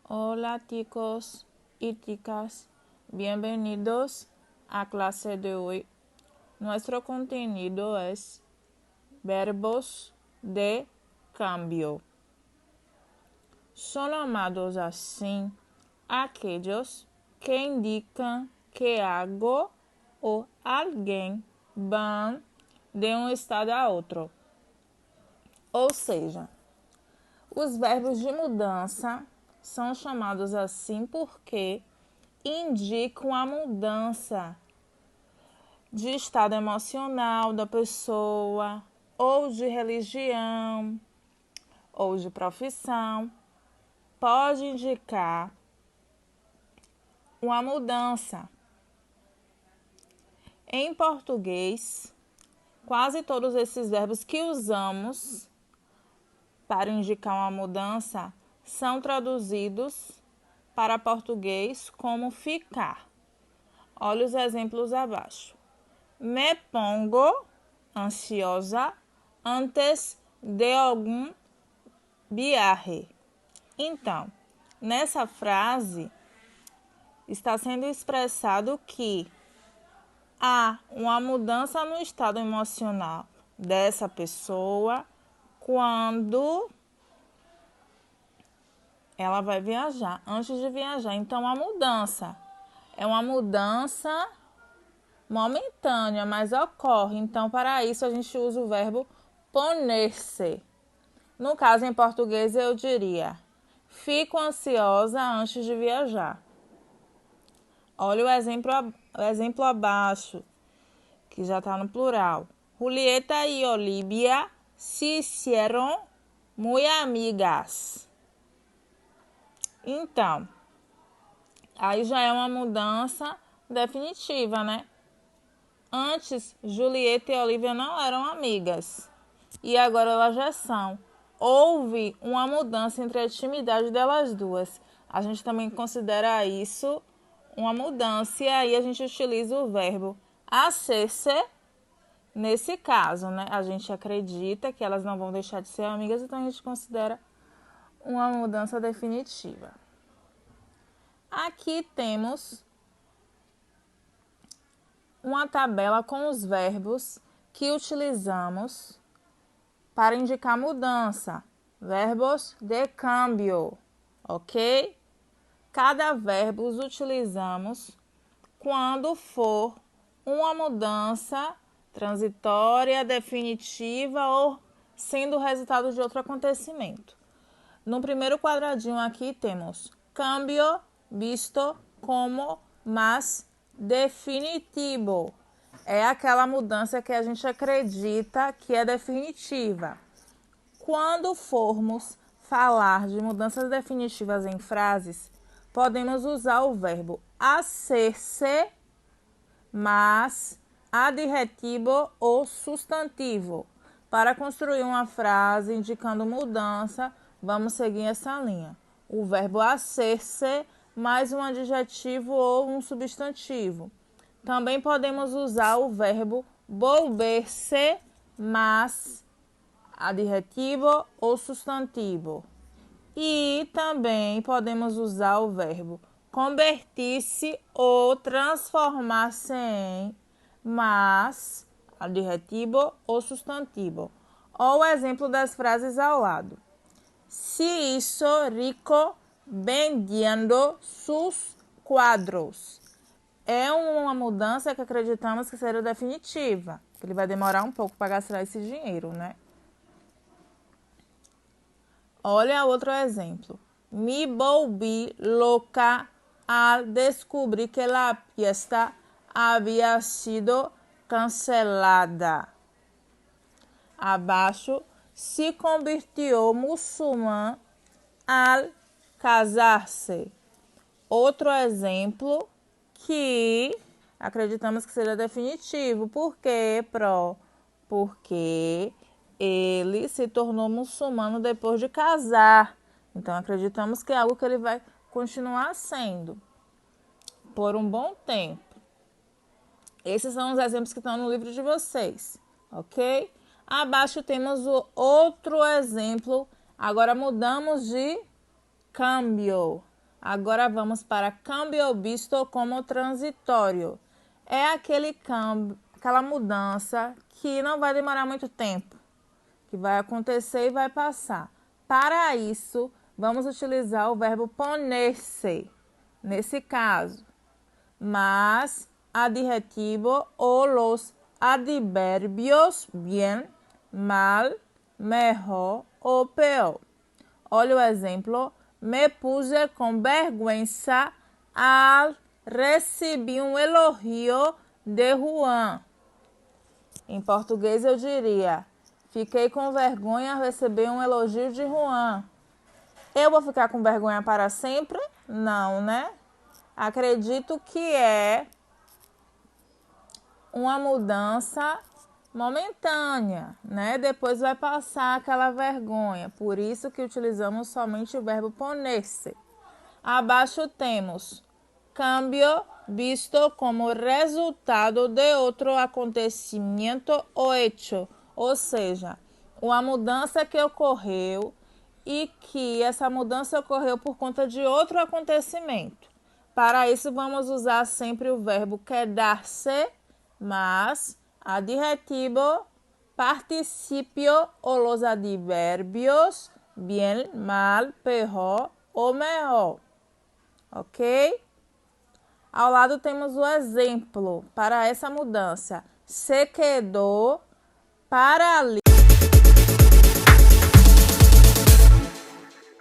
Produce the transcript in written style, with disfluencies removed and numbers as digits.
Hola chicos y chicas, bienvenidos a clase de hoy. Nuestro contenido es verbos de cambio. São chamados assim aqueles que indicam que algo ou alguém vão de um estado a outro. Ou seja, os verbos de mudança são chamados assim porque indicam a mudança de estado emocional da pessoa, ou de religião, ou de profissão. Pode indicar uma mudança. Em português, quase todos esses verbos que usamos para indicar uma mudança são traduzidos para português como ficar. Olha os exemplos abaixo. Me pongo ansiosa antes de algum viaje. Então, nessa frase está sendo expressado que há uma mudança no estado emocional dessa pessoa quando ela vai viajar, antes de viajar. Então, a mudança é uma mudança momentânea, mas ocorre. Então, para isso, a gente usa o verbo poner-se. No caso, em português, eu diria: fico ansiosa antes de viajar. Olha o exemplo abaixo, que já está no plural. Julieta e Olivia se hicieron muy amigas. Então, aí já é uma mudança definitiva, né? Antes, Julieta e Olivia não eram amigas e agora elas já são. Houve uma mudança entre a intimidade delas duas. A gente também considera isso uma mudança e aí a gente utiliza o verbo hacer-se nesse caso, né? A gente acredita que elas não vão deixar de ser amigas, então a gente considera uma mudança definitiva. Aqui temos uma tabela com os verbos que utilizamos para indicar mudança. Verbos de cambio, ok? Cada verbo os utilizamos quando for uma mudança transitória, definitiva ou sendo o resultado de outro acontecimento. No primeiro quadradinho aqui temos cambio visto como mais definitivo. É aquela mudança que a gente acredita que é definitiva. Quando formos falar de mudanças definitivas em frases, podemos usar o verbo hacer-se mais adjetivo ou substantivo. Para construir uma frase indicando mudança, vamos seguir essa linha. O verbo hacer-se mais um adjetivo ou um substantivo. Também podemos usar o verbo volver-se mais adjetivo ou substantivo. E também podemos usar o verbo convertir-se ou transformar-se em mais adjetivo ou substantivo. Ou o exemplo das frases ao lado. Se hizo rico vendiendo sus quadros. É uma mudança que acreditamos que será definitiva. Ele vai demorar um pouco para gastar esse dinheiro, né? Olha outro exemplo. Me volví loca al descubrir que la fiesta había sido cancelada. Abaixo, se convirtió muçulmano al casar-se. Outro exemplo que acreditamos que seja definitivo. Por quê, Pro? Porque ele se tornou muçulmano depois de casar. Então, acreditamos que é algo que ele vai continuar sendo por um bom tempo. Esses são os exemplos que estão no livro de vocês, ok? Abaixo temos o outro exemplo. Agora mudamos de cambio. Agora vamos para cambio visto como transitório. É aquele cambio, aquela mudança que não vai demorar muito tempo, que vai acontecer e vai passar. Para isso, vamos utilizar o verbo ponerse, nesse caso. Mas adjetivo o los adverbios bien, mal, mejor ou peor. Olha o exemplo. Me puse com vergüenza al receber um elogio de Juan. Em português eu diria: fiquei com vergonha ao receber um elogio de Juan. Eu vou ficar com vergonha para sempre? Não, né? Acredito que é uma mudança momentânea, né? Depois vai passar aquela vergonha. Por isso que utilizamos somente o verbo poner-se. Abaixo temos cambio visto como resultado de outro acontecimento ou hecho, ou seja, uma mudança que ocorreu e que essa mudança ocorreu por conta de outro acontecimento. Para isso, vamos usar sempre o verbo quedar-se, mas adjetivo, participio o los adverbios bien, mal, peor ou mejor. Ok? Ao lado temos o exemplo para essa mudança. Se quedou paralítico